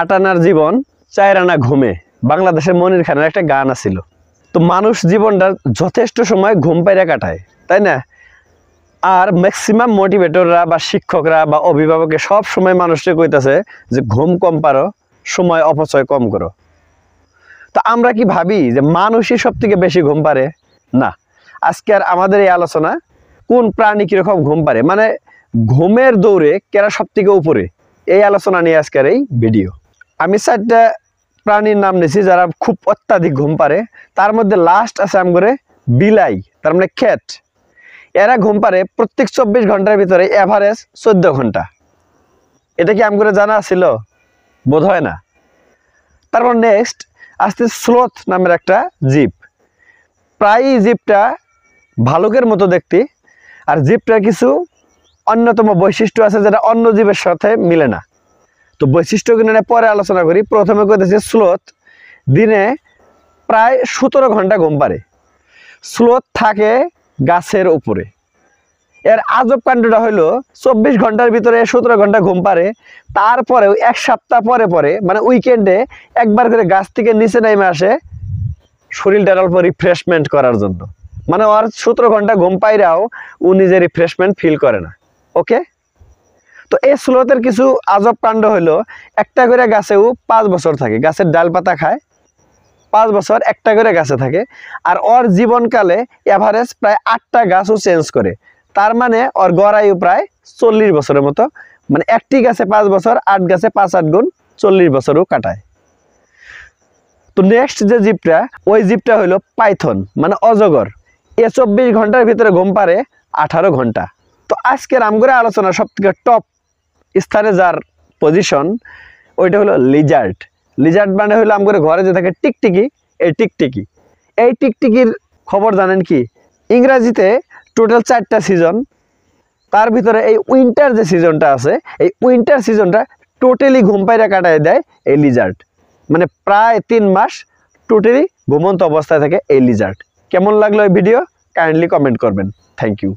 আটানার জীবন চায়রানা ঘুমে বাংলাদেশের মনির খানের একটা গান আছিল। তো মানুষ জীবনটা যথেষ্ট সময় ঘুম পাইরা কাটায়, তাই না? আর ম্যাক্সিমাম মোটিভেটররা বা শিক্ষকরা বা অভিভাবকে সব সময় মানুষকে কইতাছে যে ঘুম কম পারো, সময় অপচয় কম করো। তো আমরা কি ভাবি যে মানুষই সব থেকে বেশি ঘুম পারে? না। আজকে আর আমাদের এই আলোচনা কোন প্রাণী কিরকম ঘুম পারে, মানে ঘুমের দৌড়ে কেরা সব থেকে উপরে, এই আলোচনা নিয়ে আজকের এই ভিডিও। আমি 4টা প্রাণীর নাম নিয়েছি যারা খুব অত্যাধিক ঘুম পারে। তার মধ্যে লাস্ট আছে আমগরে বিলাই, তার মানে ক্যাট। এরা ঘুম পারে প্রত্যেক 24 ঘন্টার ভিতরে এভারেজ 14 ঘন্টা। এটা কি আমগরে জানা ছিল? বোধ হয় না। তারপর নেক্সট আসতে স্লোথ নামের একটা জীব। প্রায়ই জীবটা ভালুকের মতো দেখতে, আর জীবটার কিছু অন্যতম বৈশিষ্ট্য আছে যেটা অন্য জীবের সাথে মিলে না। তো বৈশিষ্ট্যগুলো নিয়ে পরে আলোচনা করি। প্রথমে কইতেছি স্লোথ দিনে প্রায় 17 ঘন্টা ঘুম পারে। স্লোথ থাকে গাছের উপরে। এর আজব কাণ্ডটা হলো 24 ঘন্টার ভিতরে 17 ঘন্টা ঘুম পারে, তারপরেও এক সপ্তাহ পরে পরে মানে উইকেন্ডে একবার করে গাছ থেকে নিচে নেমে আসে শরীরটার অল্প রিফ্রেশমেন্ট করার জন্য। মানে ওর 17 ঘন্টা ঘুম পাইরাও ও নিজে রিফ্রেশমেন্ট ফিল করে না। ওকে, তো এই স্লোথের কিছু আজব কাণ্ড হলো, একটা করে গাছেও 5 বছর থাকে, গাছের ডাল পাতা খায়, 5 বছর একটা করে গাছে থাকে। আর ওর জীবনকালে এভারেজ প্রায় 8টা গাছও চেঞ্জ করে। তার মানে ওর গড় আয়ু প্রায় 40 বছরের মতো। মানে একটি গাছে 5 বছর, 8 গাছে 5-8 গুণ 40 বছরও কাটায়। তো নেক্সট যে জীবটা, ওই জীবটা হলো পাইথন, মানে অজগর। এ 24 ঘন্টার ভিতরে ঘুম পারে 18 ঘন্টা। তো আজকের আমগরে আলোচনা সব থেকে টপ স্থানে যার পজিশন, ওইটা হলো লিজার্ড। লিজার্ড মানে হলো আমগরে ঘরে যে থাকে টিকটিকি, এই টিকটিকি। এই টিকটিকির খবর জানেন কি? ইংরাজিতে টোটাল 4টা সিজন, তার ভিতরে এই উইন্টার যে সিজনটা আছে, এই উইন্টার সিজনটা টোটালি ঘুম পাইরা কাটায় দেয় এই লিজার্ড। মানে প্রায় 3 মাস টোটালি ঘুমন্ত অবস্থায় থাকে এই লিজার্ড। কেমন লাগলো এই ভিডিও? কাইন্ডলি কমেন্ট করবেন। Thank you.